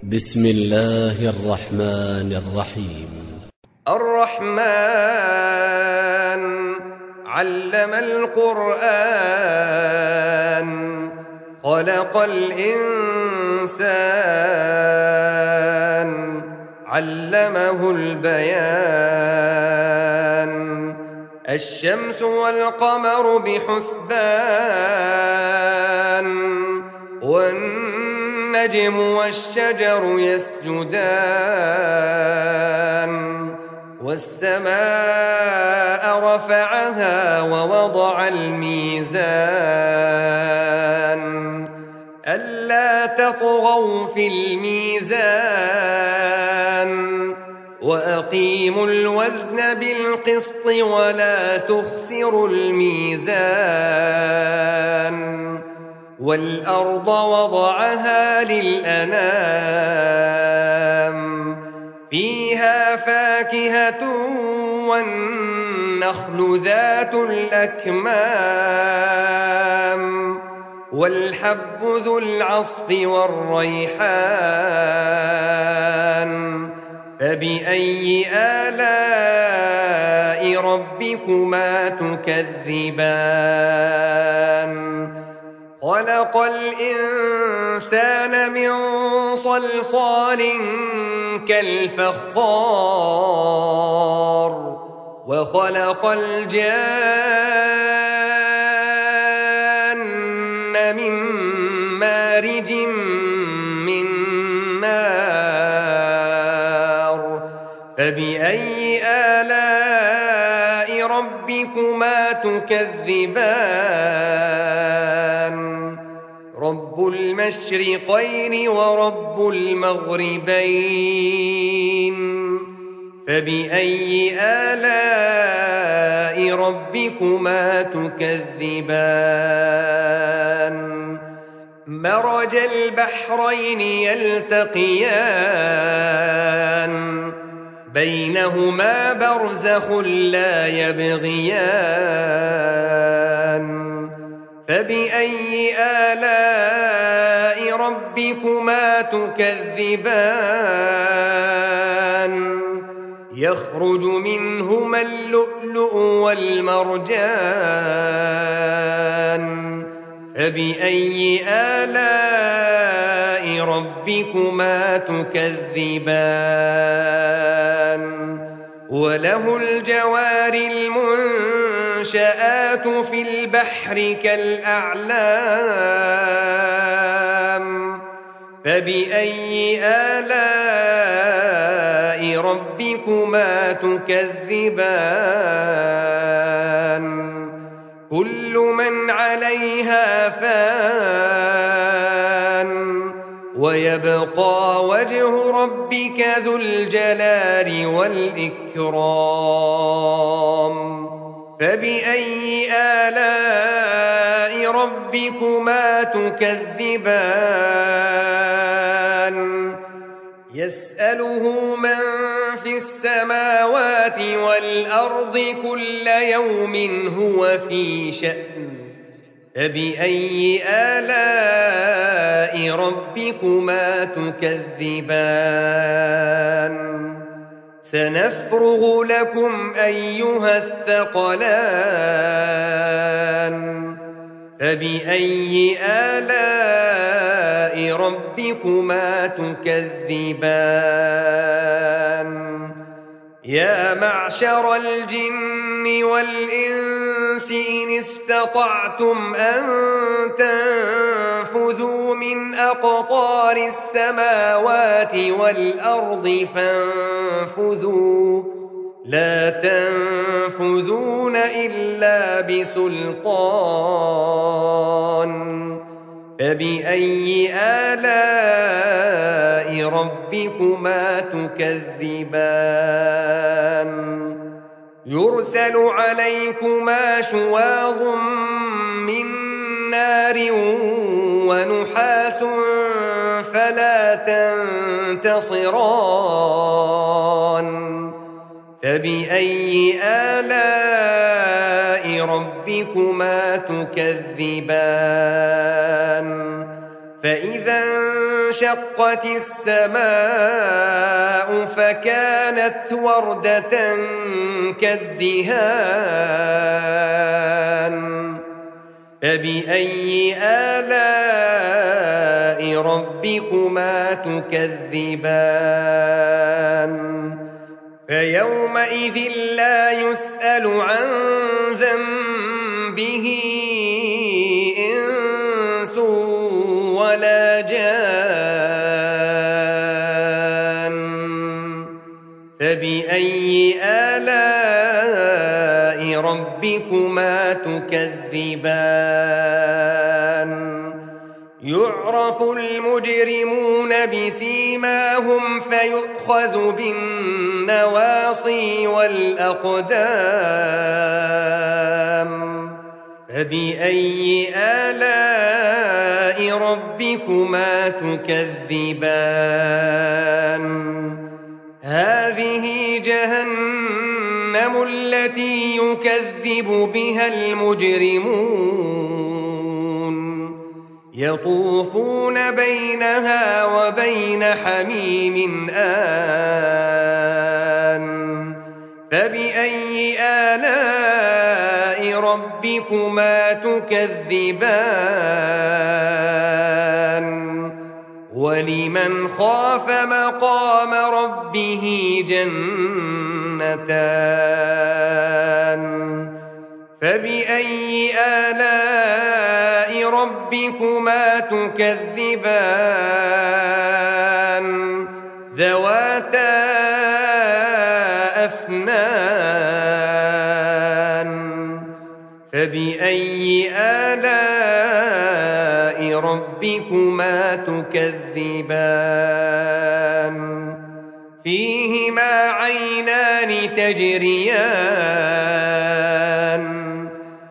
بسم الله الرحمن الرحيم. الرحمن علم القرآن خلق الإنسان علمه البيان الشمس والقمر بحسبان والنجم والشجر يسجدان والسماء رفعها ووضع الميزان ألا تطغوا في الميزان وأقيموا الوزن بالقسط ولا تخسروا الميزان والأرض وضعها للأنام فيها فاكهة والنخل ذات الأكمام والحب ذو العصف والريحان فبأي آلاء ربكما تكذبان خلق الإنسان من صلصال كالفخار وخلق الجان من مارج من نار فبأي آلاء ربكما تكذبان رب المشرقين ورب المغربين فبأي آلاء ربكما تكذبان مرج البحرين يلتقيان بينهما برزخ لا يبغيان فبأي آلاء ربكما تكذبان يخرج منهما اللؤلؤ والمرجان فبأي آلاء ربكما تكذبان وله الجوار المنشآت في البحر كالأعلام فبأي آلاء ربكما تكذبان كل من عليها فان ويبقى وجه ربك ذو الجلال والإكرام فبأي آلاء ربكما تكذبان يسأله من في السماوات والأرض كل يوم هو في شأن فبأي آلاء ربكما تكذبان سنفرغ لكم أيها الثقلان فبأي آلاء ربكما تكذبان يا معشر الجن والإنس إن استطعتم أن تنفذوا من أقطار السماوات والأرض فانفذوا لا تنفذون إلا بسلطان فبأي آلاء ربكما تكذبان يرسل عليكما شواظ من نار ونحاس فلا تنتصران فبأي آلاء ربكما تكذبان فإذا وانشقت السماء فكانت وردة كالدهان فبأي آلاء ربكما تكذبان فيومئذ لا يسأل عن ذنبه إنس ولا جان فبأي آلاء ربكما تكذبان يعرف المجرمون بسيماهم فيؤخذ بالنواصي والأقدام فبأي آلاء ربكما تكذبان هذه جهنم التي يكذب بها المجرمون يطوفون بينها وبين حميم آن فبأي آلاء ربكما تكذبان ولمن خاف مقام ربه جنتان فبأي آلاء ربكما تكذبان ذواتا أفنان فبأي آلاء ربكما تكذبان فيهما عينان تجريان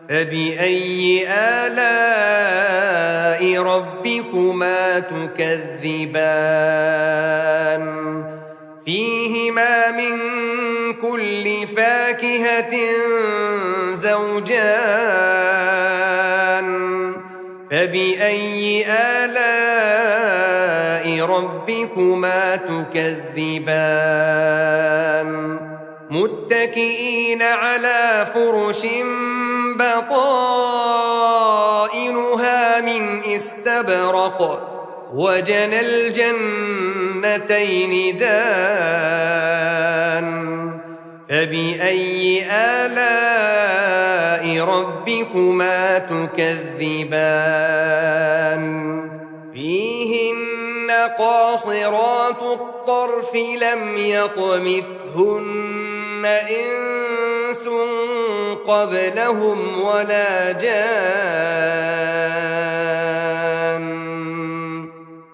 فبأي آلاء ربكما تكذبان فيهما من كل فاكهة زوجان فبأي آلاء ربكما تكذبان متكئين على فرش بطائنها من استبرق وجنى الجنتين دان فبأي آلاء ربكما تكذبان فيهن قاصرات الطرف لم يطمثهن إنس قبلهم ولا جان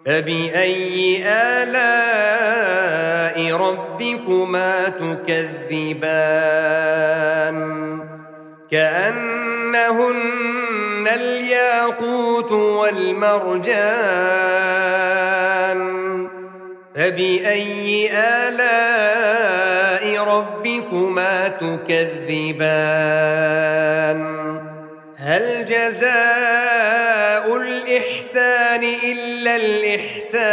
فبأي آلاء ربكما تكذبان كأنهن الياقوت والمرجان فبأي آلاء ربكما تكذبان هل جزاء الإحسان إلا الإحسان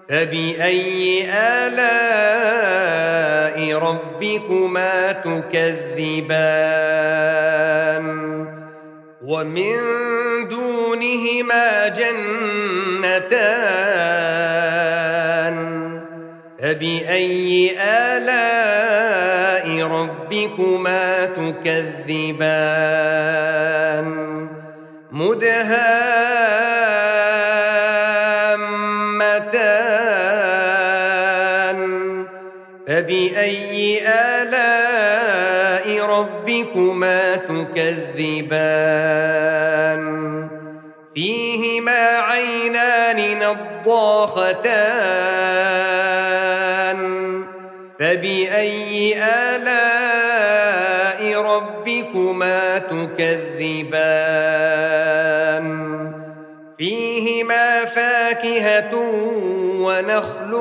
فبأي آلاء ربكما تكذبان ومن دونهما جنتان فبأي آلاء ربكما تكذبان مدهامتان فبأي آلاء ربكما تكذبان فيهما عينان نضاختان فبأي آلاء ربكما تكذبان فيهما فاكهة ونخل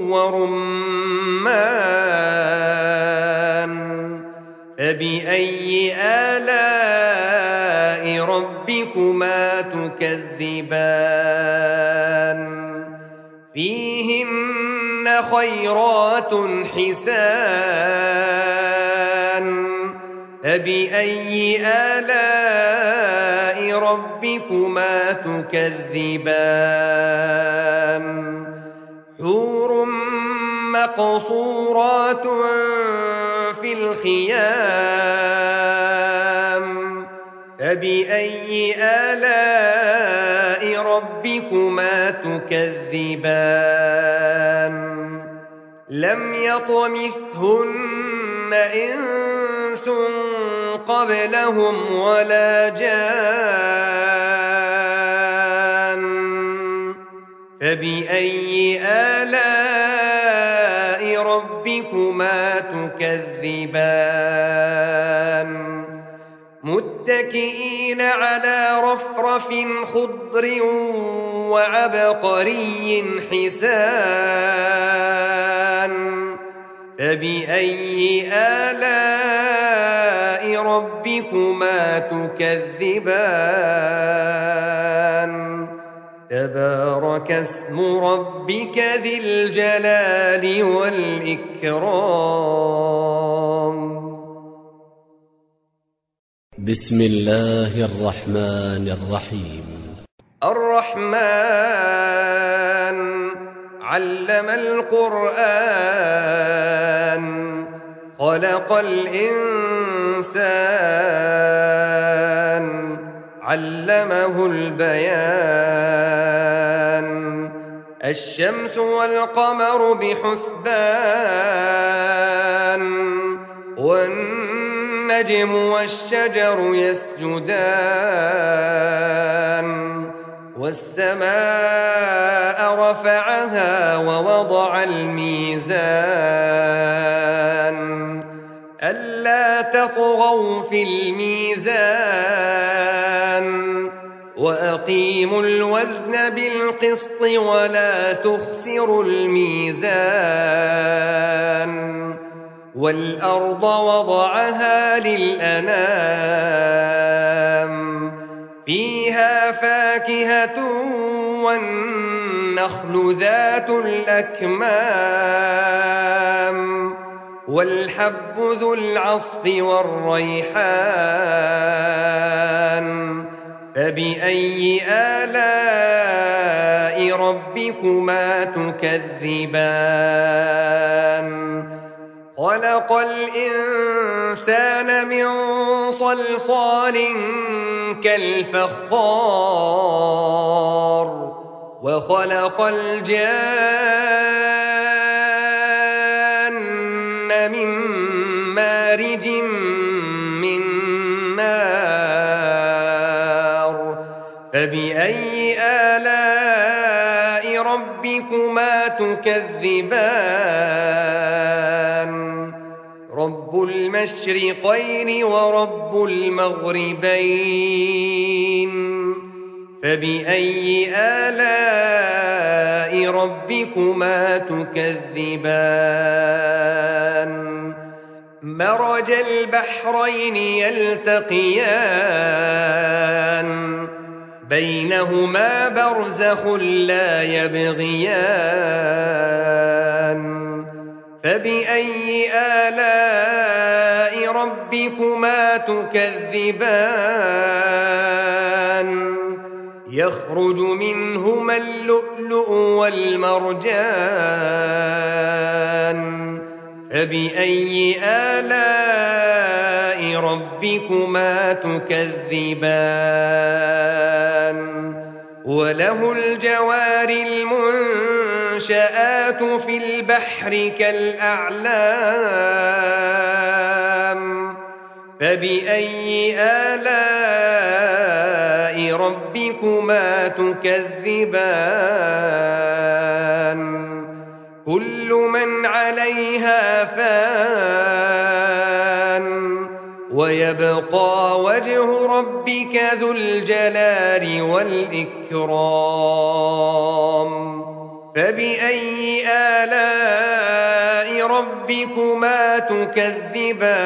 ورمان فبأي آلاء ربكما تكذبان فيهن خيرات حسان فبأي آلاء ربكما تكذبان حور مقصورات في الخيام فبأي آلاء ربكما تكذبان لم يطمثهن إنس قبلهم ولا جان فبأي آلاء ربكما تكذبان متكئين على رفرف خضر وعبقري حسان فبأي آلاء ربكما تكذبان تبارك اسم ربك ذي الجلال والإكرام بسم الله الرحمن الرحيم الرحمن علم القرآن خلق الإنسان علمه البيان الشمس والقمر بحسبان والنجم والشجر يسجدان والسماء رفعها ووضع الميزان ألا تطغوا في الميزان وأقيموا الوزن بالقسط ولا تخسروا الميزان والأرض وضعها للأنام فيها فاكهة والنخل ذات الأكمام والحب ذو العصف والريحان فبأي آلاء ربكما تكذبان خلق الإنسان من صلصال كالفخار وخلق الجان من مارج من نار فبأي آلاء ربكما تكذبان رب المشرقين ورب المغربين فبأي آلاء ربكما تكذبان مرج البحرين يلتقيان بينهما برزخ لا يبغيان فبأي آلاء ربكما تكذبان يخرج منهما اللؤلؤ والمرجان فبأي آلاء ربكما تكذبان وله الجوار المنشآت في البحر كالأعلام فبأي آلاء ربكما تكذبان كل من عليها فان ويبقى وجه ربك ذو الجلال والإكرام فبأي آلاء ربكما تكذبان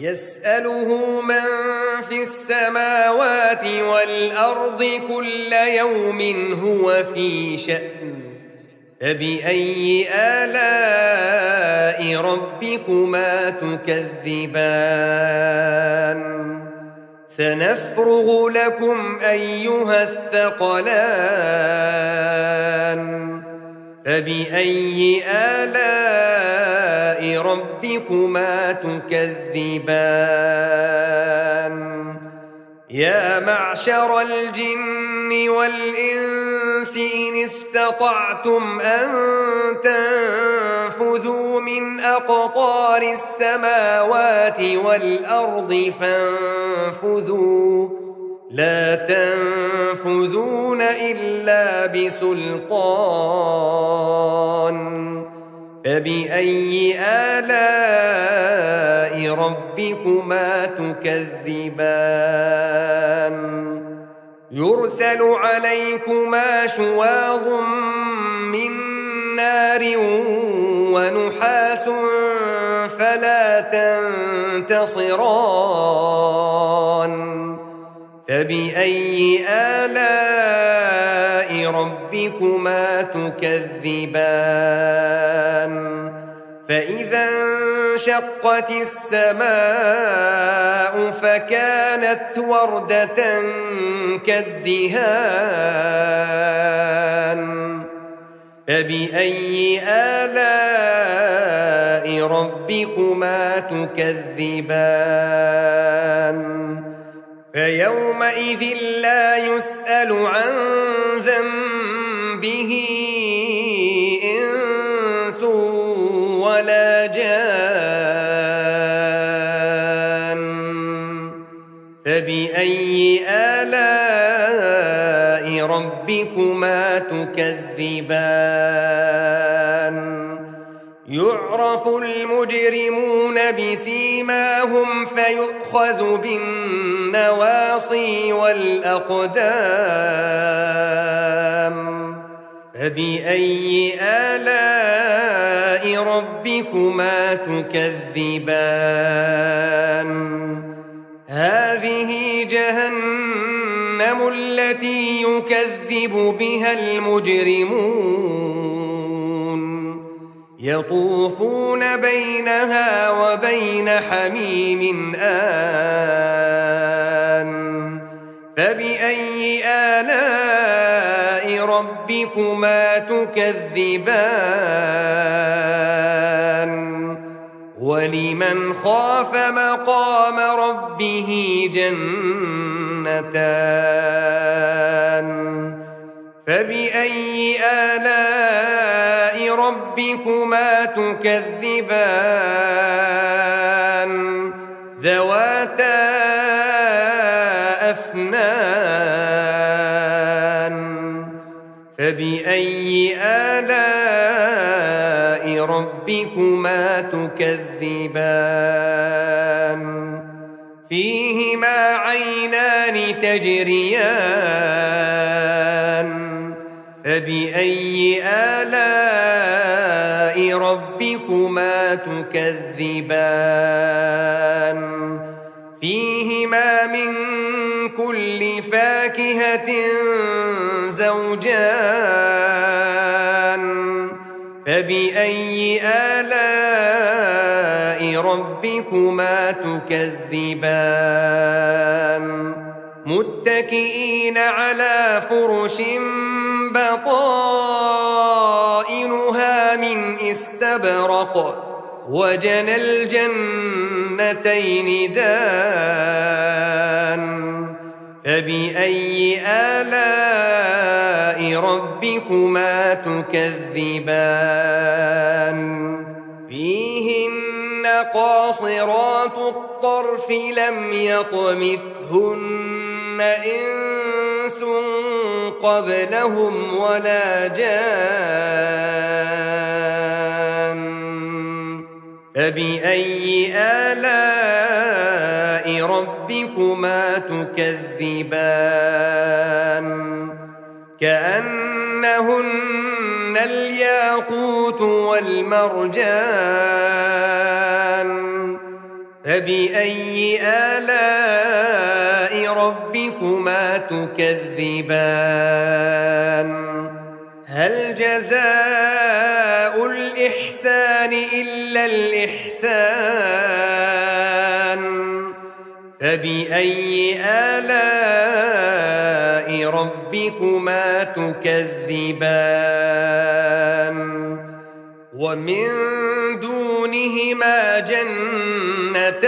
يسأله من في السماوات والأرض كل يوم هو في شأن فبأي آلاء ربكما تكذبان سنفرغ لكم أيها الثقلان فبأي آلاء ربكما تكذبان يا معشر الجن والإنس إن استطعتم أن تنفذوا من أقطار السماوات والأرض فانفذوا لا تنفذون إلا بسلطان فبأي آلاء ربكما تكذبان يرسل عليكما شواظ من نار ونحاس فلا تنتصران فبأي آلاء ربكما تكذبان فإذا انشقت السماء فكانت وردة كالدهان فبأي آلاء ربكما تكذبان فيومئذ لا يسأل عن ذنبه إنس ولا جان فبأي آلاء ربكما تكذبان يعرف المجرمون بسيماهم فيؤخذ بالنواصي والأقدام فبأي آلاء ربكما تكذبان هذه جهنم التي يكذب بها المجرمون يطوفون بينها وبين حميم آن فبأي آلاء ربكما تكذبان ولمن خاف مقام ربه جنتان فبأي آلاء ربكما تكذبان ذواتا أفنان فبأي آلاء ربكما تكذبان فيهما عينان تجريان فبأي آلاء ربكما تكذبان فيهما من كل فاكهة زوجان فبأي آلاء ربكما تكذبان متكئين على فرش بطائنها من استبرق وجنى الجنتين دان فبأي آلاء ربكما تكذبان فيهن قاصرات الطرف لم يطمثهن إنس قبلهم ولا جان فبأي آلاء ربكما تكذبان كأنهن الياقوت والمرجان فبأي آلاء ربكما تكذبان هل جزاء الإحسان إلا الإحسان فبأي آلاء ربكما تكذبان ومن دونهما جنتان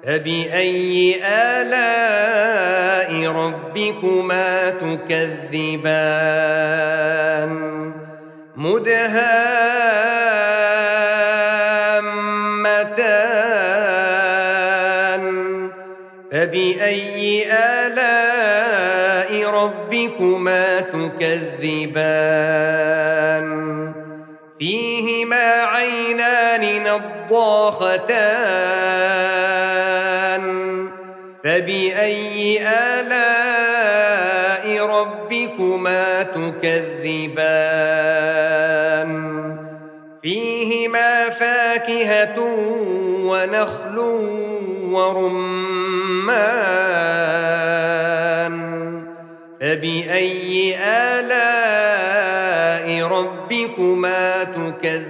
فبأي آلاء ربكما تكذبان مدهامتان فبأي آلاء ربكما تكذبان فيهما عينان نضاختان فبأي آلاء ربكما تكذبان فيهما فاكهة ونخل ورمان فبأي آلاء ربكما تكذبان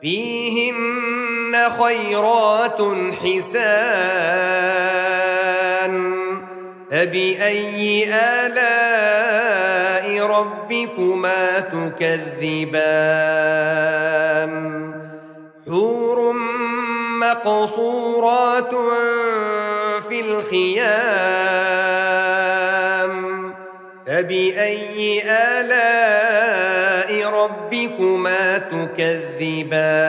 فيهن خيرات حسان فبأي آلاء ربكما تكذبان حور مقصورات في الخيام فبأي آلاء ربكما تكذبان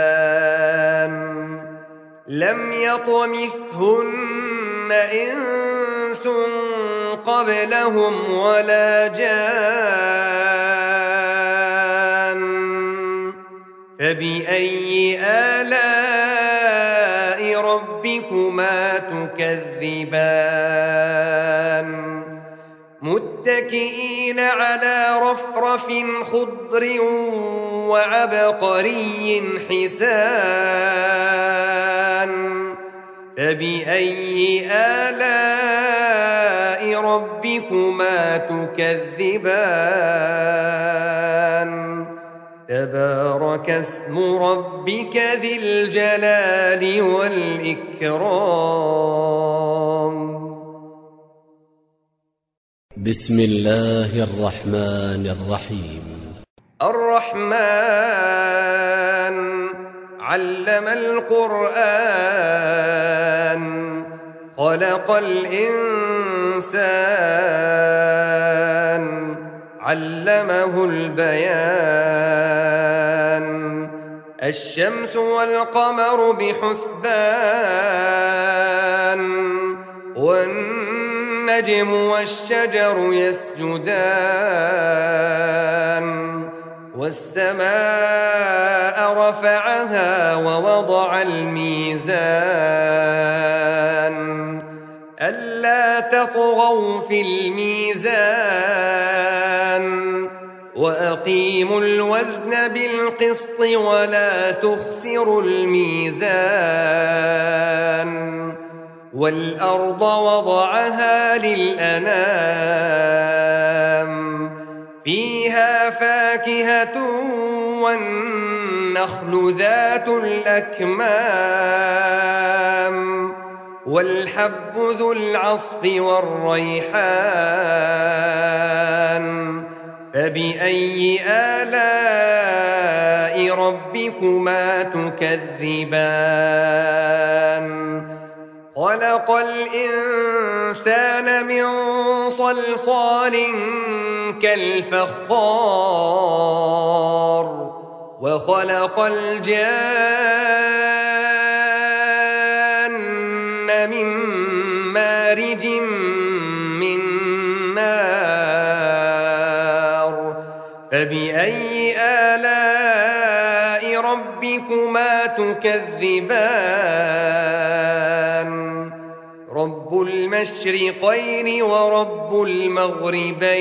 لم يطمثهن إنس قبلهم ولا جان فبأي آلاء ربكما تكذبان متكئين على رفرف خضر وعبقري حسان فبأي آلاء ربكما تكذبان تبارك اسم ربك ذي الجلال والإكرام بسم الله الرحمن الرحيم الرحمن علم القرآن خلق الإنسان علمه البيان الشمس والقمر بحسبان والنجم والشجر يسجدان والسماء رفعها ووضع الميزان ألا تطغوا في الميزان وأقيموا الوزن بالقسط ولا تخسروا الميزان والأرض وضعها للأنام فيها فاكهة والنخل ذات الأكمام والحب ذو العصف والريحان فبأي آلاء ربكما تكذبان خلق الإنسان من صلصال كالفخار وخلق الجان من مارج من نار فبأي آلاء ربكما تكذبان رب المشرقين ورب المغربين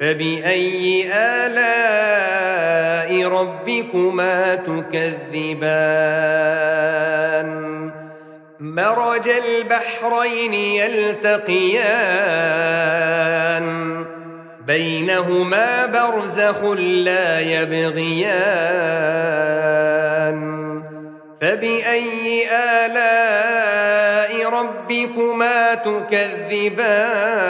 فبأي آلاء ربكما تكذبان مرج البحرين يلتقيان بينهما برزخ لا يبغيان فبأي آلاء ربكما تكذبان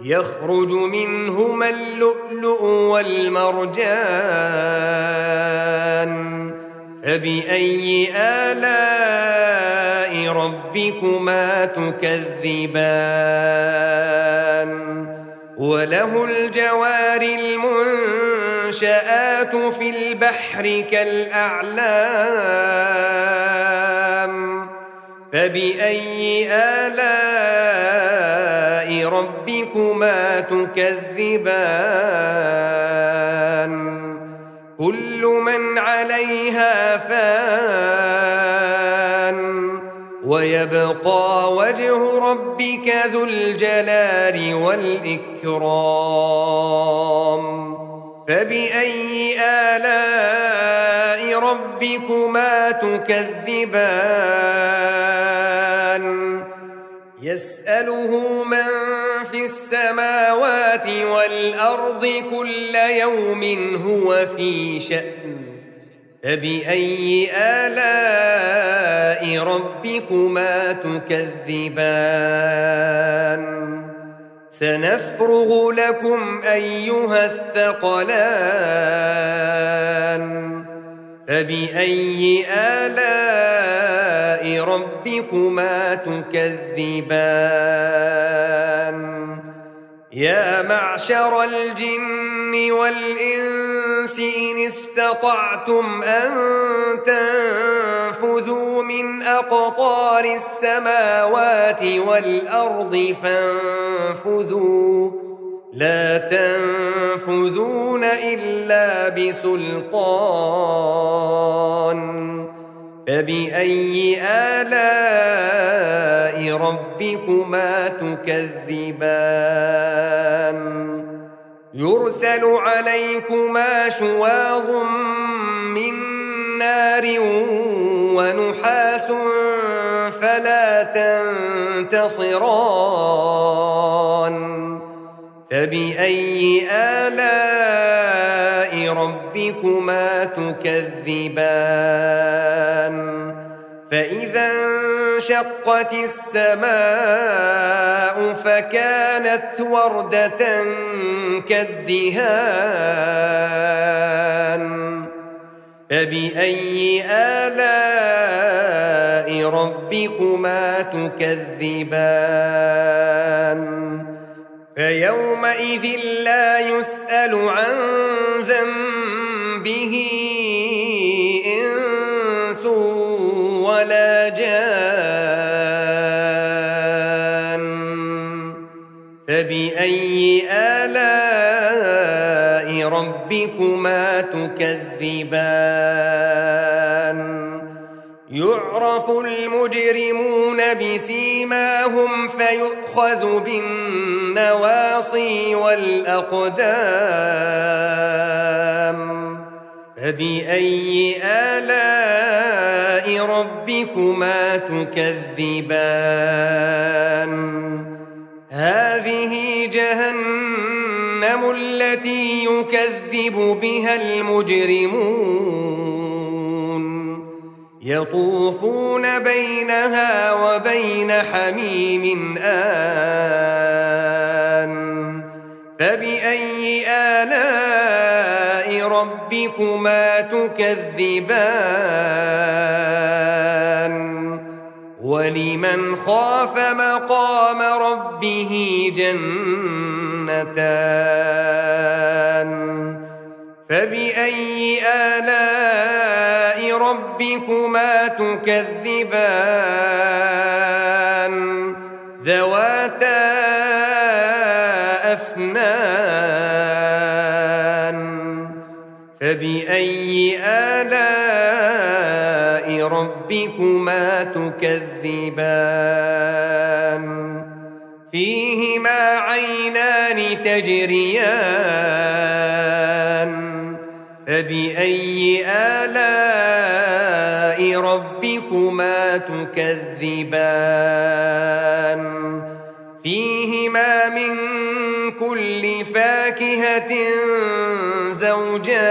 يخرج منهما اللؤلؤ والمرجان فبأي آلاء ربكما تكذبان وله الجوار المنشآت في البحر كالأعلام فبأي آلاء ربكما تكذبان كل من عليها فان ويبقى وجه ربك ذو الجلال والإكرام فبأي آلاء ربكما تكذبان يسأله من في السماوات والأرض كل يوم هو في شأن فبأي آلاء ربكما تكذبان سنفرغ لكم أيها الثقلان فبأي آلاء ربكما تكذبان يا معشر الجن والإنس إن استطعتم أن تنفذوا من أقطار السماوات والأرض فانفذوا لا تنفذون إلا بسلطان فبأي آلاء ربكما تكذبان يرسل عليكما شواظ من نار ونحاس فلا تنتصران فبأي آلاء ربكما تكذبان فإذا انشقت السماء فكانت وردة كالدهان فبأي آلاء ربكما تكذبان فيومئذ لا يسأل عن ذنبه إنس ولا جان فبأي آلاء ربكما تكذبان يعرف المجرمون بسيماهم فيؤخذ بالنواصي والأقدام فبأي آلاء ربكما تكذبان هذه جهنم التي يكذب بها المجرمون يطوفون بينها وبين حميم آن فبأي آلاء ربكما تكذبان ولمن خاف مقام ربه جنتان فبأي آلاء ربكما تكذبان ذواتا أفنان فبأي آلاء ربكما تكذبان فيهما عينان تجريان فبأي آلاء ربكما تكذبان فيهما من كل فاكهة زوجان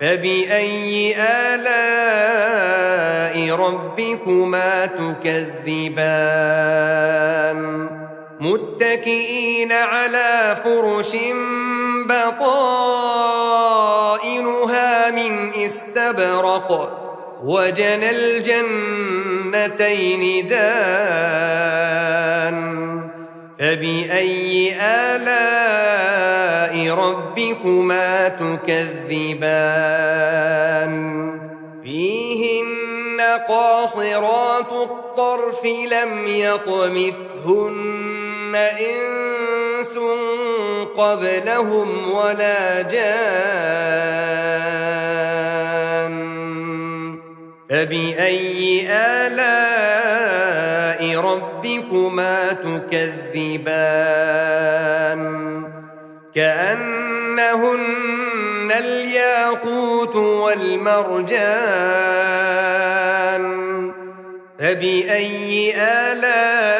فبأي آلاء ربكما تكذبان متكئين على فرش بطائنها من استبرق وجنى الجنتين دان فبأي آلاء ربكما تكذبان فيهن قاصرات الطرف لم يطمثهن إنس قبلهم ولا جان فبأي آلاء ربكما تكذبان كأنهن الياقوت والمرجان فبأي آلاء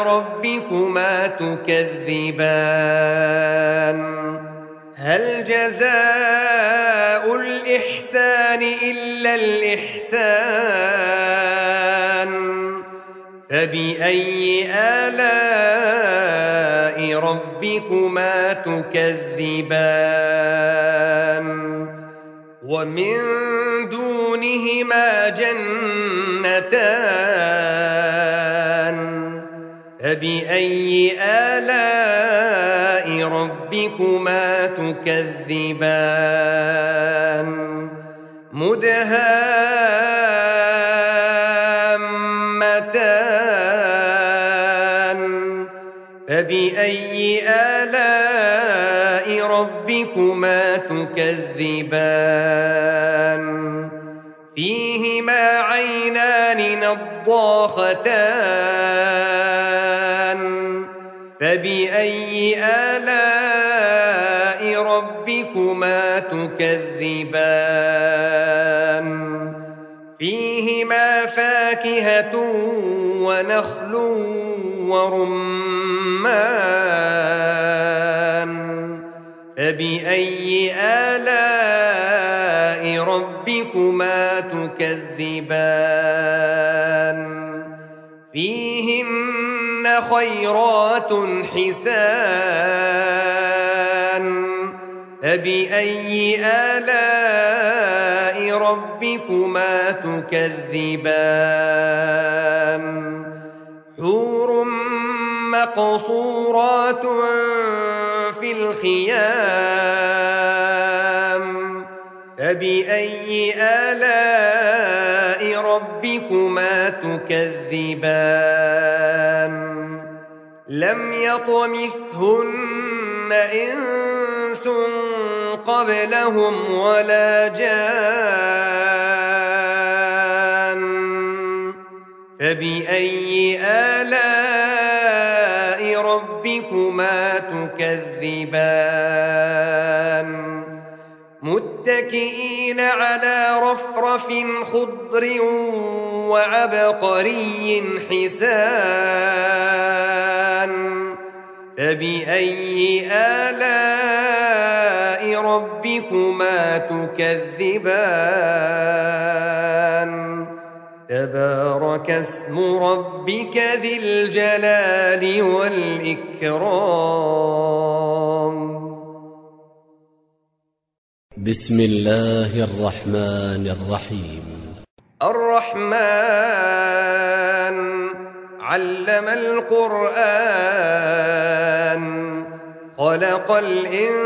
ربكما تكذبان هل جزاء الإحسان إلا الإحسان فبأي آلاء ربكما تكذبان ومن دونهما جنتان فبأي آلاء ربكما تكذبان مدهامتان فبأي آلاء ربكما تكذبان فيهما عينان نضاختان فبأي آلاء ربكما تكذبان فيهما فاكهة ونخل ورمان فبأي آلاء ربكما تكذبان فيهن خيرات حسان فبأي آلاء ربكما تكذبان حور مقصورات في الخيام فبأي آلاء ربكما تكذبان لم يطمثهن إنس قبلهم ولا جان فبأي آلاء ربكما تكذبان متكئين على رفرف خضر وعبقري حسان فبأي آلاء ربكما تكذبان تبارك اسم ربك ذي الجلال والإكرام بسم الله الرحمن الرحيم الرحمن علم القرآن خلق الإنسان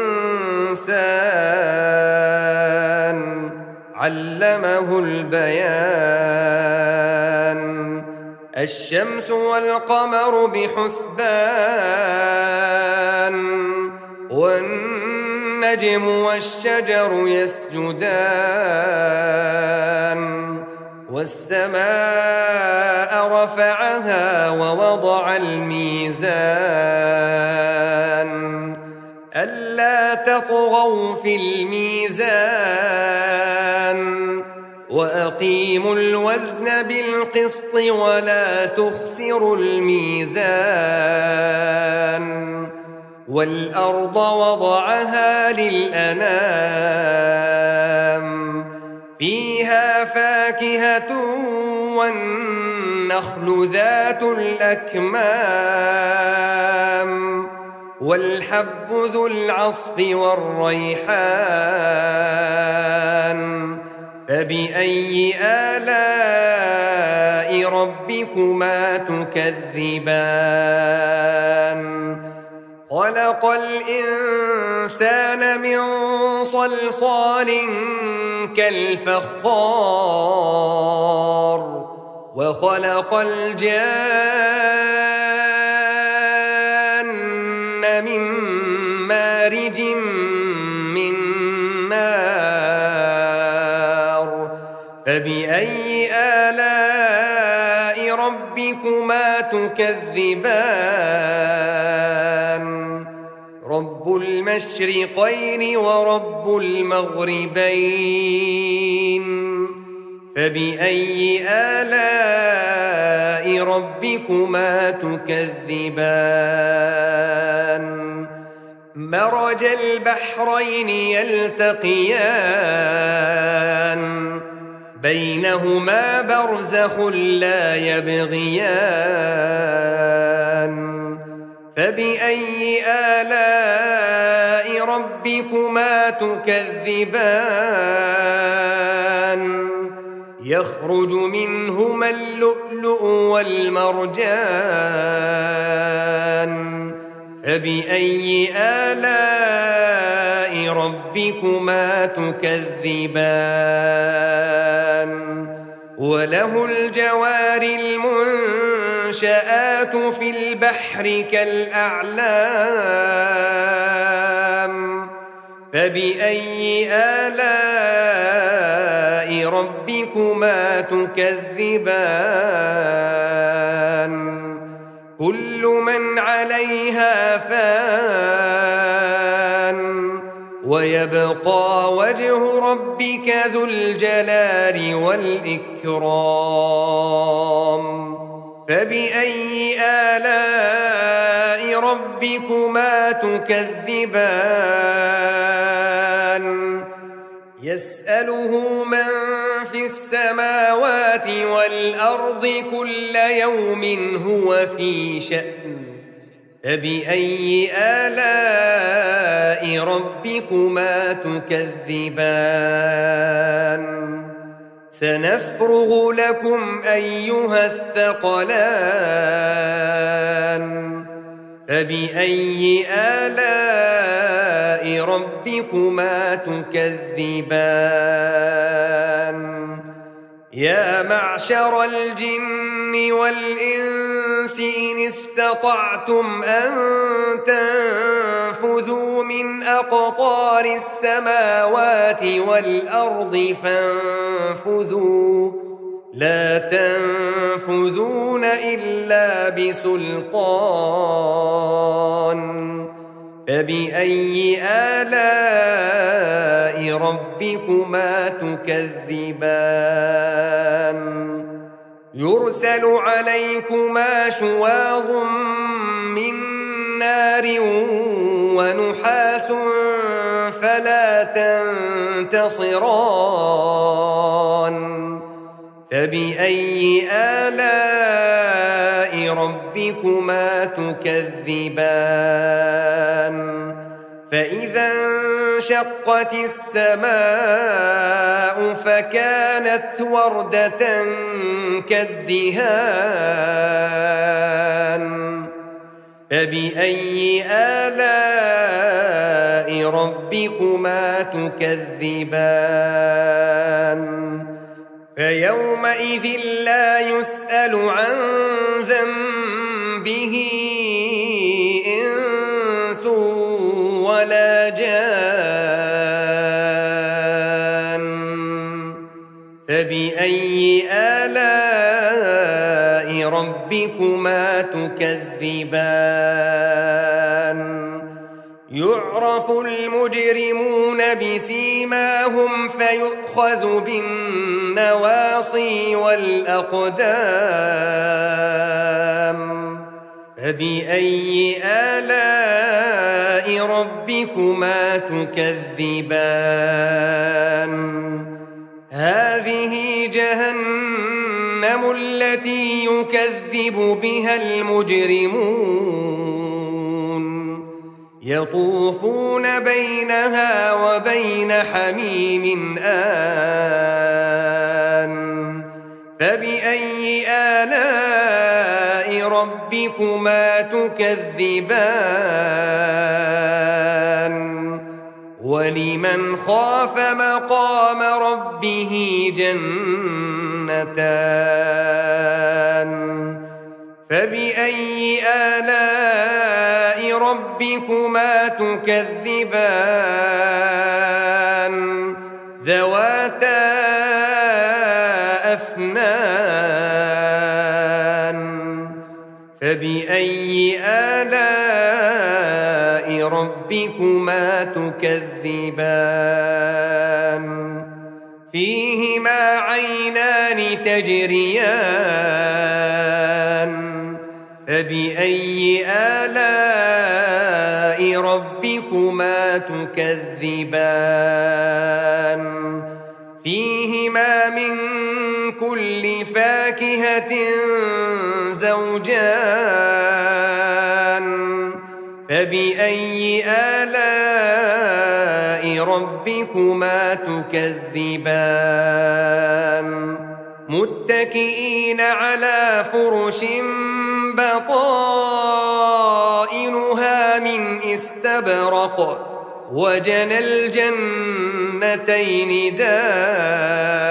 علمه البيان الشمس والقمر بحسبان والنجم والشجر يسجدان والسماء رفعها ووضع الميزان ألا تطغوا في الميزان وأقيموا الوزن بالقسط ولا تخسروا الميزان والأرض وضعها للأنام فيها فاكهة والنخل ذات الأكمام والحب ذو العصف والريحان فبأي آلاء ربكما تكذبان خلق الإنسان من صلصال كالفخار وخلق الجان من مارج من نار فبأي آلاء ربكما تكذبان رب المشرقين ورب المغربين فبأي آلاء ربكما تكذبان مرج البحرين يلتقيان بينهما برزخ لا يبغيان فبأي آلاء ربكما تكذبان يخرج منهما اللؤلؤ والمرجان فبأي آلاء ربكما تكذبان وله الجوار المنشآت في البحر كالأعلام فبأي آلاء ربكما تكذبان كل من عليها فان ويبقى وجه ربك ذو الجلال والإكرام فبأي آلاء ربكما تكذبان يسأله من في السماوات والأرض كل يوم هو في شأن فبأي آلاء ربكما تكذبان سنفرغ لكم أيها الثقلان فبأي آلاء ربكما تكذبان يا معشر الجن والإنس إن استطعتم أن تنفذوا من أقطار السماوات والأرض فانفذوا لا تنفذون إلا بسلطان فبأي آلاء ربكما تكذبان يرسل عليكما شواظ من نار ونحاس فلا تنتصران فبأي آلاء ربكما تكذبان فإذا انشقت السماء فكانت وردة كالدهان فبأي آلاء ربكما تكذبان فيومئذ لا يسأل عن ذنبه إنس ولا جان فبأي آلاء ربكما تكذبان يعرف المجرمون بسيماهم فيؤخذ بالنواصي والأقدام فبأي آلاء ربكما تكذبان هذه جهنم التي يكذب بها المجرمون يطوفون بينها وبين حميم آن فبأي آلاء ربكما تكذبان ولمن خاف مقام ربه جنتان فبأي آلاء ربكما تكذبان ذواتا أفنان فبأي آلاء ربكما تكذبان فيهما عينان تجريان فبأي آلاء ربكما تكذبان فيهما من كل فاكهة زوجان فبأي آلاء ربكما تكذبان متكئين على فرش بطائنها من استبرق وجنى الجنتين دان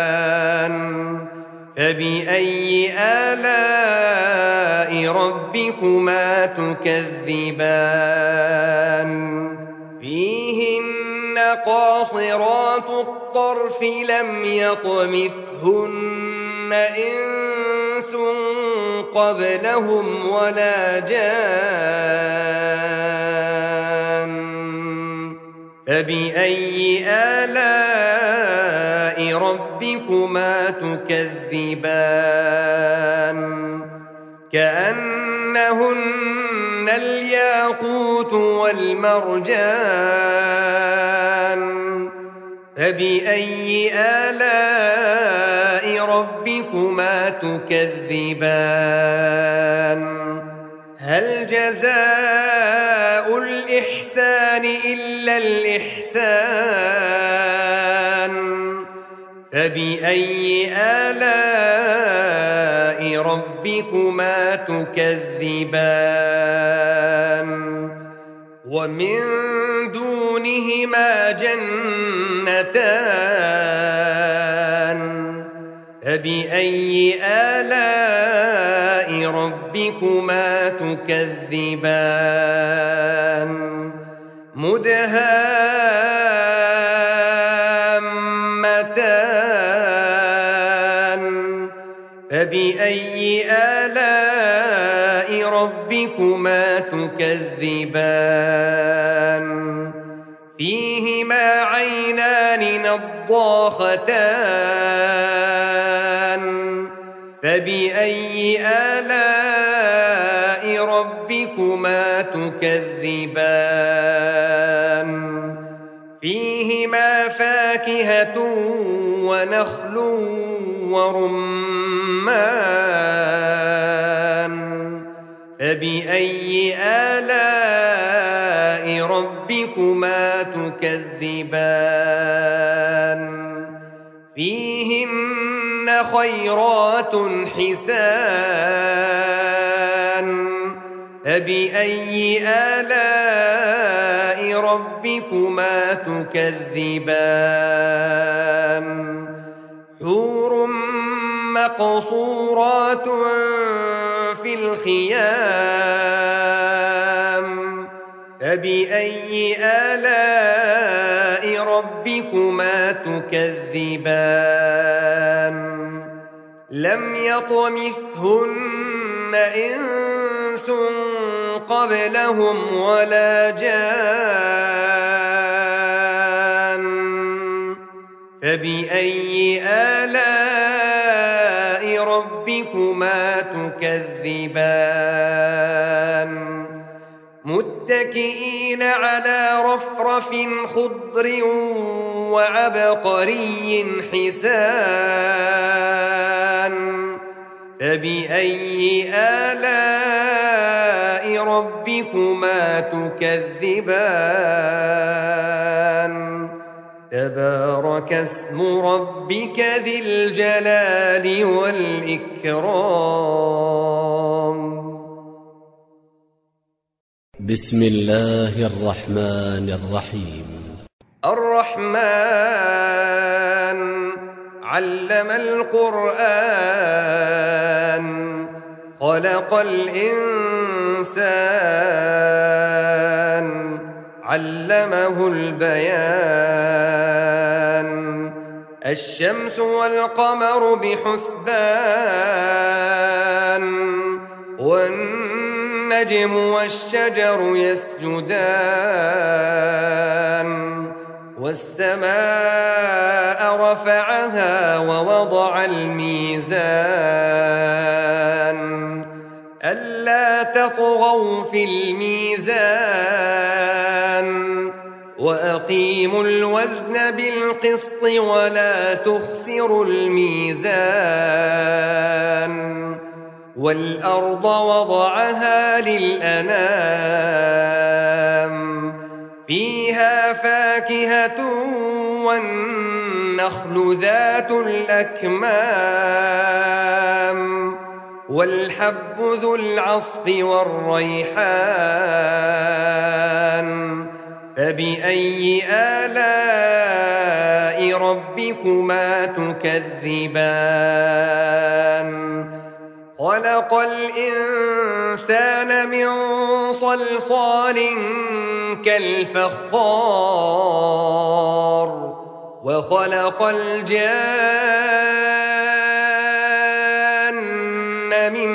فبأي آلاء ربكما تكذبان فيهن قاصرات الطرف لم يطمثهن إنس قبلهم ولا جان فبأي آلاء ربكما تكذبان كأنهن الياقوت والمرجان فبأي آلاء ربكما تكذبان هل جزاء الإحسان إلا الإحسان فبأي آلاء ربكما تكذبان ومن دونهما جنتان فبأي آلاء ربكما تكذبان مدهامتان فبأي آلاء ربكما تكذبان فيهما عينان نضاختان فبأي آلاء ربكما تكذبان فيهما فاكهة ونخل ورمان فبأي آلاء ربكما تكذبان فيهن خيرات حسان فبأي آلاء ربكما تكذبان حور مقصورات في الخيام فبأي آلاء ربكما تكذبان لم يطمثهن إنس قبلهم ولا جان فبأي آلاء ربكما تكذبان متكئين على رفرف خضر وعبقري حسان فبأي آلاء ربكما تكذبان تبارك اسم ربك ذي الجلال والإكرام. بسم الله الرحمن الرحيم. الرحمن علم القرآن خلق الإنسان علمه البيان الشمس والقمر بحسبان والنجم والشجر يسجدان والسماء رفعها ووضع الميزان ألا تطغوا في الميزان وأقيموا الوزن بالقسط ولا تخسروا الميزان والأرض وضعها للأنام فيها فاكهة والنخل ذات الأكمام والحب ذو العصف والريحان فبأي آلاء ربكما تكذبان خلق الإنسان من صلصال كالفخار وخلق الجان من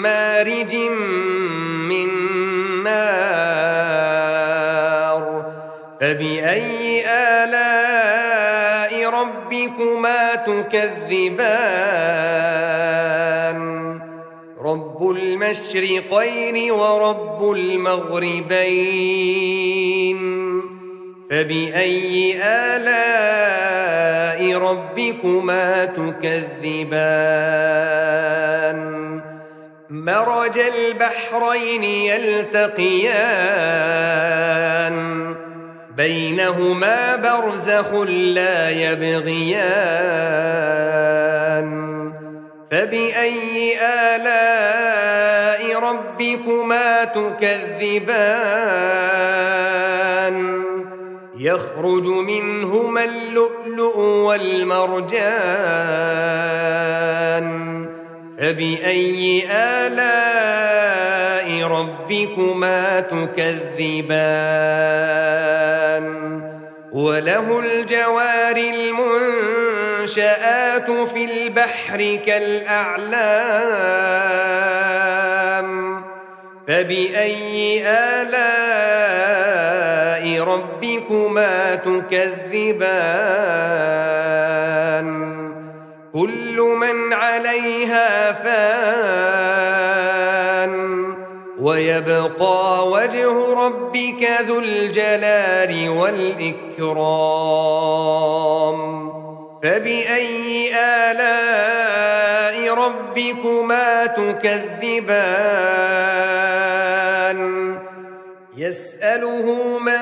مارج من نار فبأي آلاء ربكما تكذبان رب المشرقين ورب المغربين فبأي آلاء ربكما تكذبان مرج البحرين يلتقيان بينهما برزخ لا يبغيان فبأي آلاء ربكما تكذبان يخرج منهما اللؤلؤ والمرجان فبأي آلاء ربكما تكذبان وله الجوار المنشآت في البحر كالأعلام فبأي آلاء ربكما تكذبان كل من عليها فان ويبقى وجه ربك ذو الجلال والإكرام فبأي آلاء ربكما تكذبان يسأله من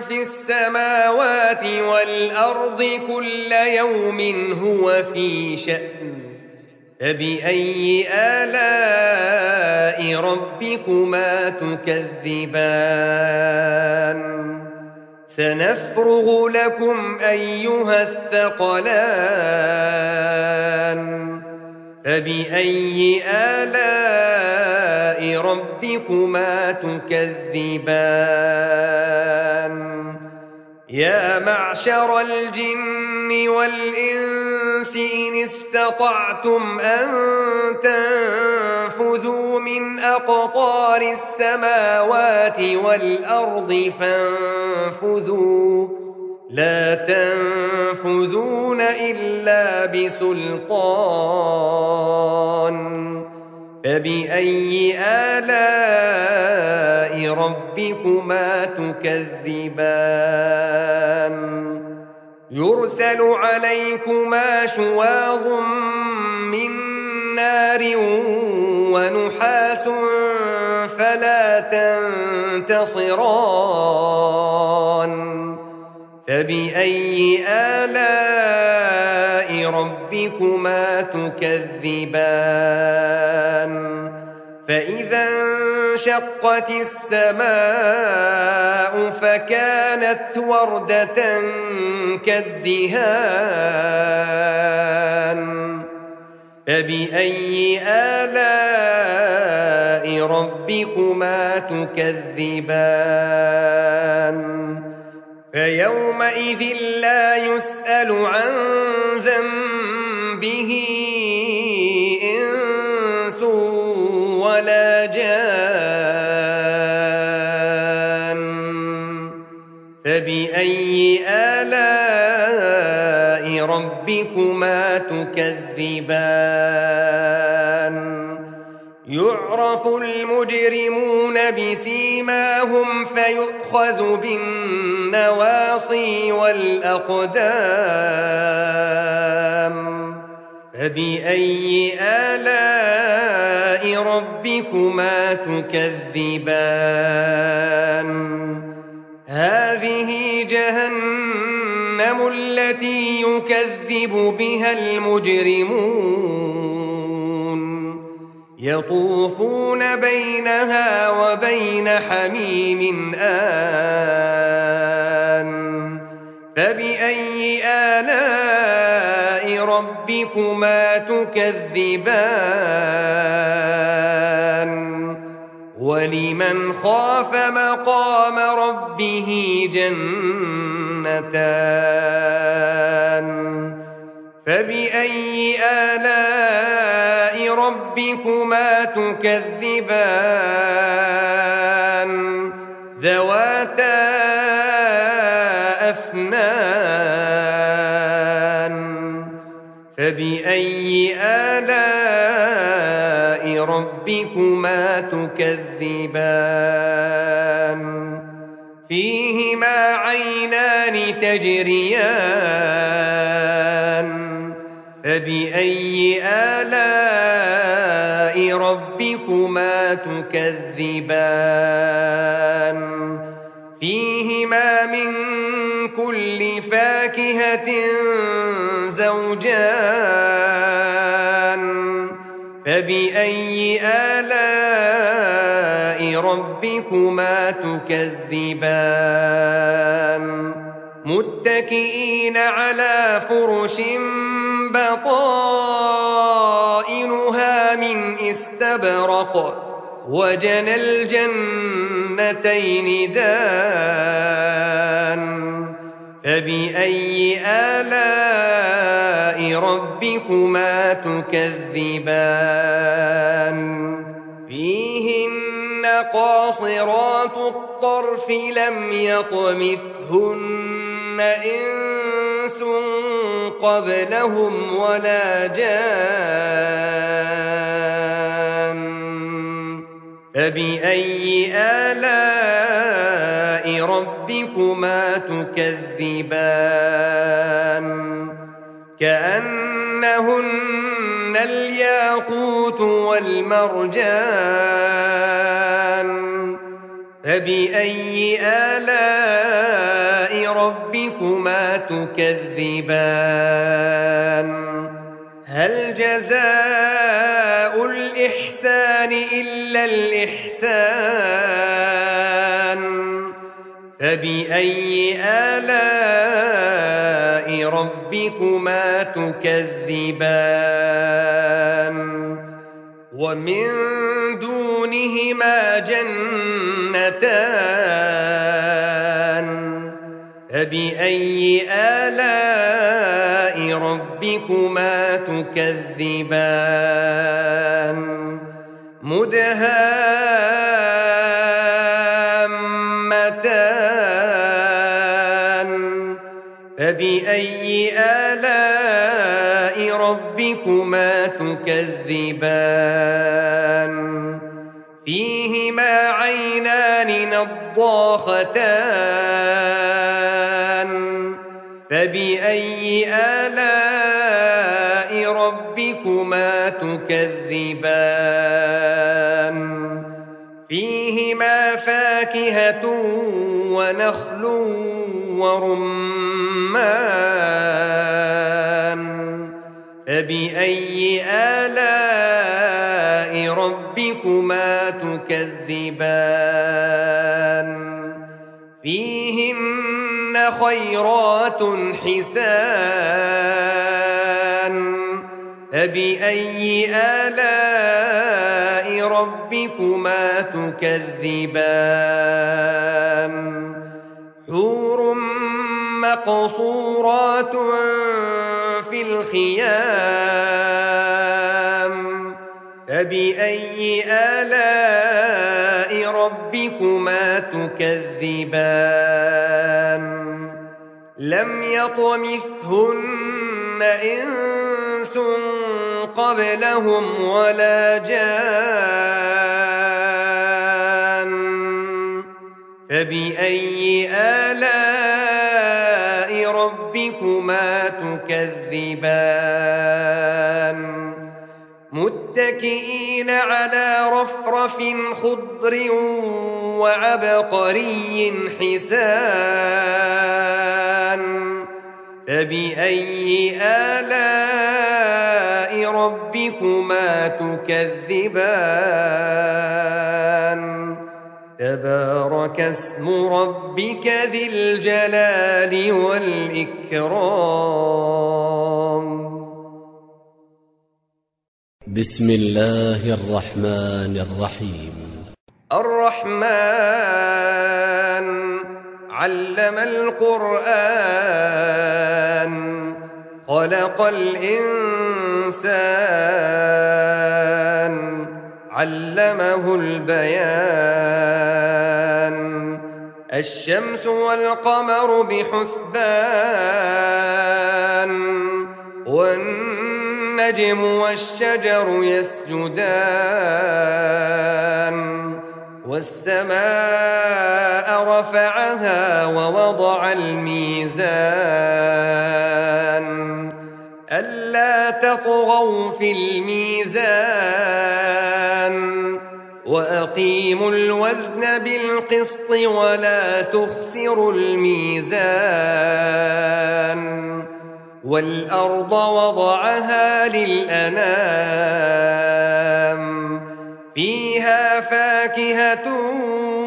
في السماوات والأرض كل يوم هو في شأن فبأي آلاء ربكما تكذبان سنفرغ لكم أيها الثقلان فبأي آلاء ربكما تكذبان يا معشر الجن والإنس إن استطعتم أن تنفذوا من أقطار السماوات والأرض فانفذوا لا تنفذون إلا بسلطان فبأي آلاء ربكما تكذبان يرسل عليكما شواظ من نار ونحاس فلا تنتصران فبأي آلاء ربكما تكذبان فإذا انشقت السماء فكانت وردة كالدهان فبأي آلاء ربكما تكذبان فيومئذ لا يسأل عن ذنبه إنس ولا جان فبأي آلاء ربكما تكذبان يعرف المجرمون بسيماهم فيؤخذ بالنواصي والأقدام فبأي آلاء ربكما تكذبان هذه جهنم التي يكذب بها المجرمون يطوفون بينها وبين حميم آن فبأي آلاء ربكما تكذبان ولمن خاف مقام ربه جنتان فبأي آلاء ربكما تكذبان ذواتا أفنان فبأي آلاء ربكما تكذبان فيهما عينان تجريان فبأي آلاء ربكما تكذبان فيهما من كل فاكهة زوجان فبأي آلاء ربكما تكذبان متكئين على فرش بطائنها من استبرق وجنى الجنتين دان فبأي آلاء ربكما تكذبان فيهن قاصرات الطرف لم يطمثهن إنس قبلهم ولا جان فبأي آلاء ربكما تكذبان كأنهن الياقوت والمرجان فبأي آلاء ربكما تكذبان هل جزاء الإحسان إلا الإحسان فبأي آلاء ربكما تكذبان ومن دونهما جنتان فبأي آلاء ربكما تكذبان مدهامتان فبأي آلاء ربكما تكذبان فيهما عينان نضاختان فبأي آلاء ربكما تكذبان فيهما فاكهة ونخل ورمان فبأي آلاء ربكما تكذبان فيهن خيرات حسان فبأي آلاء ربكما تكذبان حور مقصورات في الخيام فبأي آلاء ربكما تكذبان لم يطمثهن إنس قبلهم ولا جان فبأي آلاء ربكما تكذبان متكئين على رفرف خضر وعبقري حسان فبأي آلاء ربكما تكذبان تبارك اسم ربك ذي الجلال والإكرام بسم الله الرحمن الرحيم الرحمن علم القرآن خلق الإنسان علمه البيان الشمس والقمر بحسبان والنجم والشجر يسجدان والسماء رفعها ووضع الميزان ألا تطغوا في الميزان وأقيموا الوزن بالقسط ولا تخسروا الميزان والأرض وضعها للأنام فيها فاكهة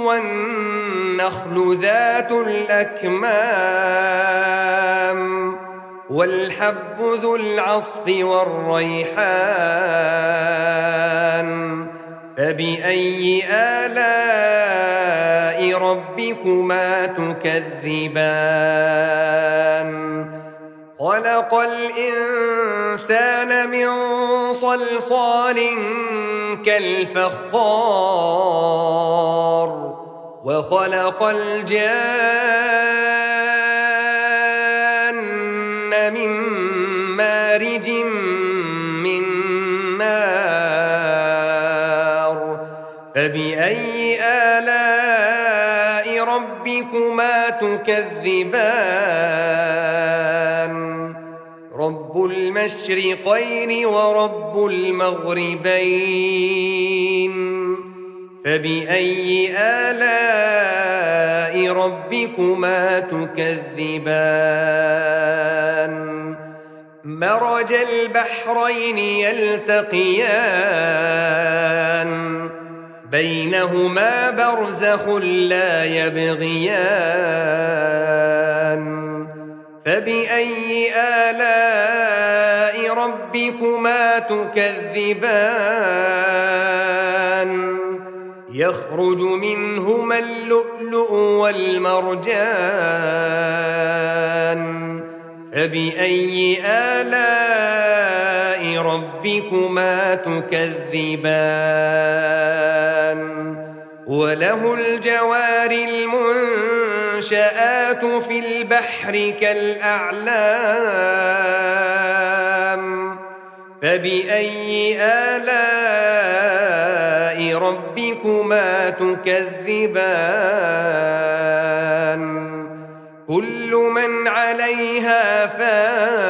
والنخل ذات الأكمام والحب ذو العصف والريحان فبأي آلاء ربكما تكذبان خلق الإنسان من صلصال كالفخار وخلق الجان من مارج من نار فبأي آلاء ربكما تكذبان رب المشرقين ورب المغربين فبأي آلاء ربكما تكذبان مرج البحرين يلتقيان بينهما برزخ لا يبغيان فبأي آلاء ربكما تكذبان يخرج منهما اللؤلؤ اللؤلؤ والمرجان فبأي آلاء ربكما تكذبان وله الجوار المنشآت في البحر كالأعلام فبأي آلاء ربكما تكذبان كل من عليها فان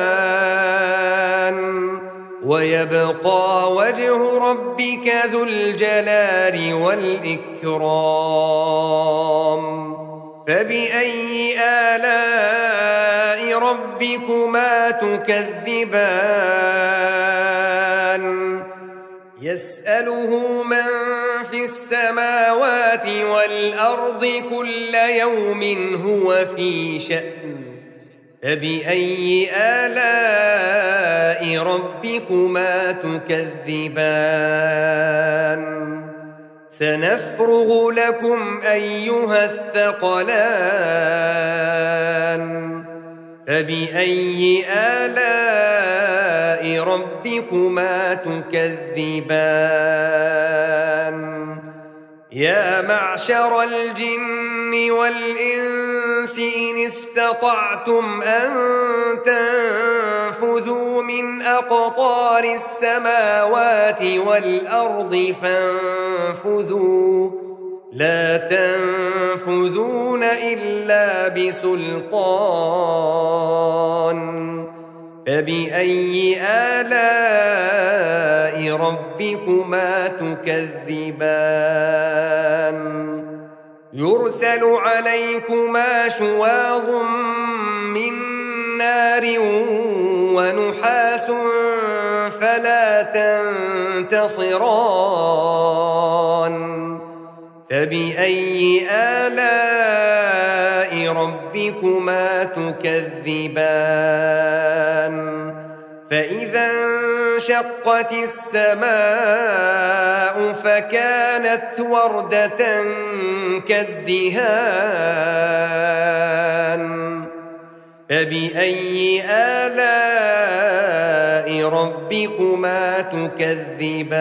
ويبقى وجه ربك ذو الجلال والإكرام فبأي آلاء ربكما تكذبان يسأله من في السماوات والأرض كل يوم هو في شأن فبأي آلاء ربكما تكذبان سنفرغ لكم أيها الثقلان فبأي آلاء ربكما تكذبان يا معشر الجن والإنس إن استطعتم أن تنفذوا من أقطار السماوات والأرض فانفذوا لا تنفذون إلا بسلطان فبأي آلاء ربكما تكذبان يرسل عليكما شواظ من نار ونحاس فلا تنتصران فبأي آلاء ربكما تكذبان فإذا انشقت السماء فكانت وردة كالدهان فبأي آلاء ربكما تكذبان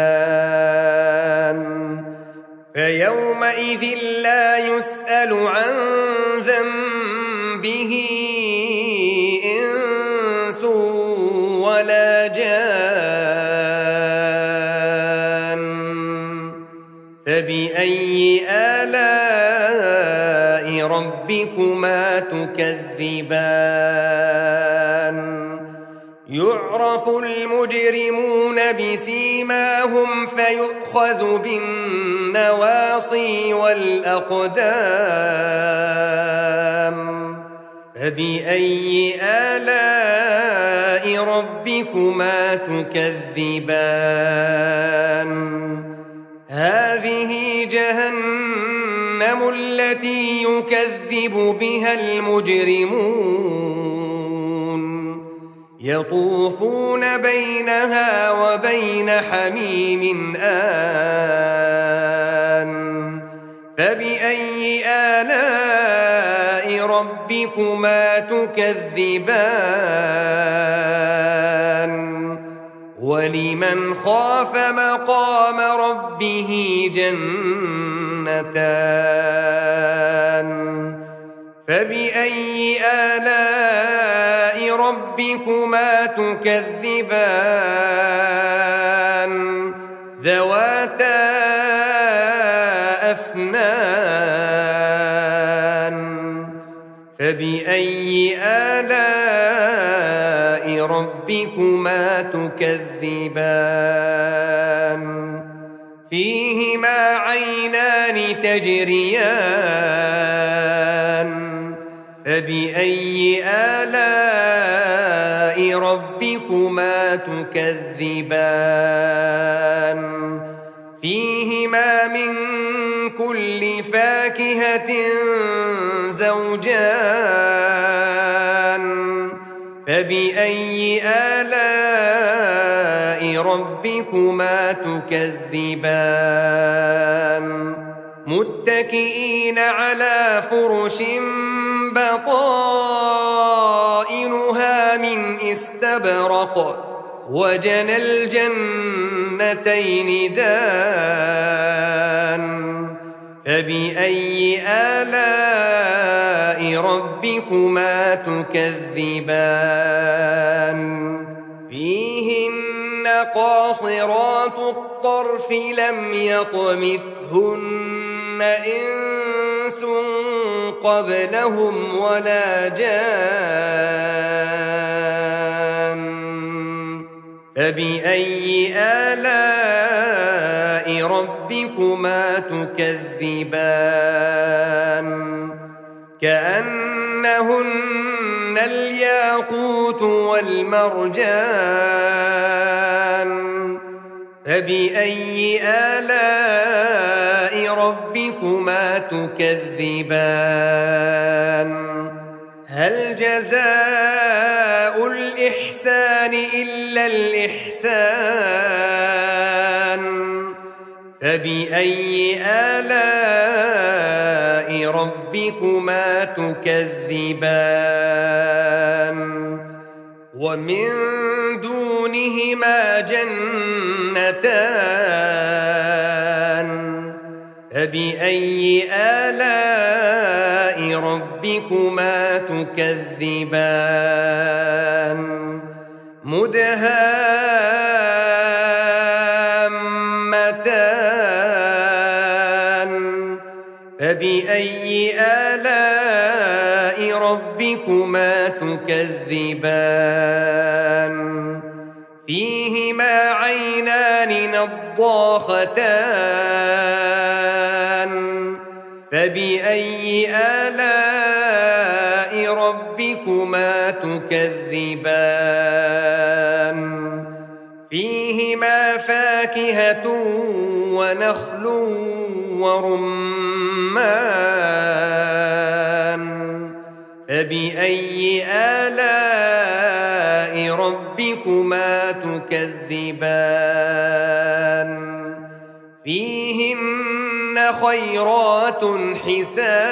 فيومئذ لا يسأل عن ذنبه إنس ولا جان فبأي آلاء ربكما تكذبان يعرف المجرمون بسيماهم فيؤخذ بالنواصي والأقدام فبأي آلاء ربكما تكذبان هذه جهنم التي يكذب بها المجرمون يطوفون بينها وبين حميم آن فبأي آلاء ربكما تكذبان ولمن خاف مقام ربه جنتان فبأي آلاء ربكما تكذبان ذواتا أفنان فبأي آلاء ربكما تكذبان فيهما عينان تجريان فبأي آلاء ربكما تكذبان فيهما من كل فاكهة زوجان فبأي آلاء ربكما تكذبان متكئين على فرش بطائنها من استبرق وجنى الجنتين دان فبأي آلاء ربكما تكذبان فيهن قاصرات الطرف لم يطمثهن إنس قبلهم ولا جان فبأي آلاء ربكما تكذبان كأنهن الياقوت والمرجان فبأي آلاء ربكما تكذبان هل جزاء الإحسان إلا الإحسان فبأي آلاء ربكما تكذبان ومن دونهما جنتان فبأي آلاء ربكما تكذبان مدهامتان فبأي آلاء ربكما تكذبان فيهما عينان نضاختان فبأي آلاء ربكما تكذبان فيهما فاكهة ونخل ورمان فبأي آلاء ربكما تكذبان فيهن خيرات حسان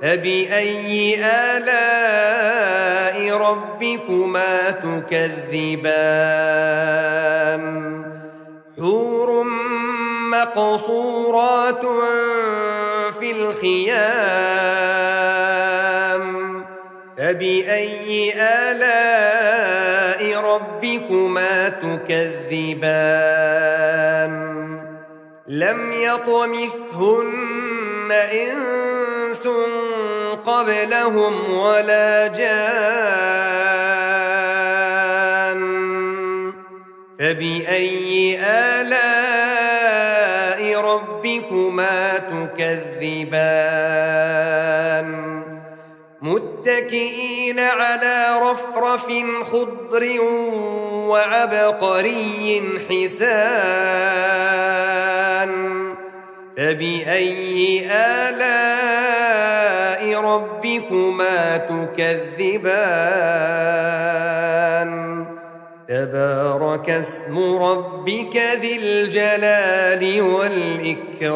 فبأي آلاء ربكما تكذبان حور مقصورات في الخيام فبأي آلاء ربكما تكذبان لم يطمثهن إنس قبلهم ولا جان فبأي آلاء ربكما تكذبان متكئين على رفرف خضر وعبقري حسان فبأي آلاء ربكما تكذبان تبارك اسم ربك ذي الجلال والإكرام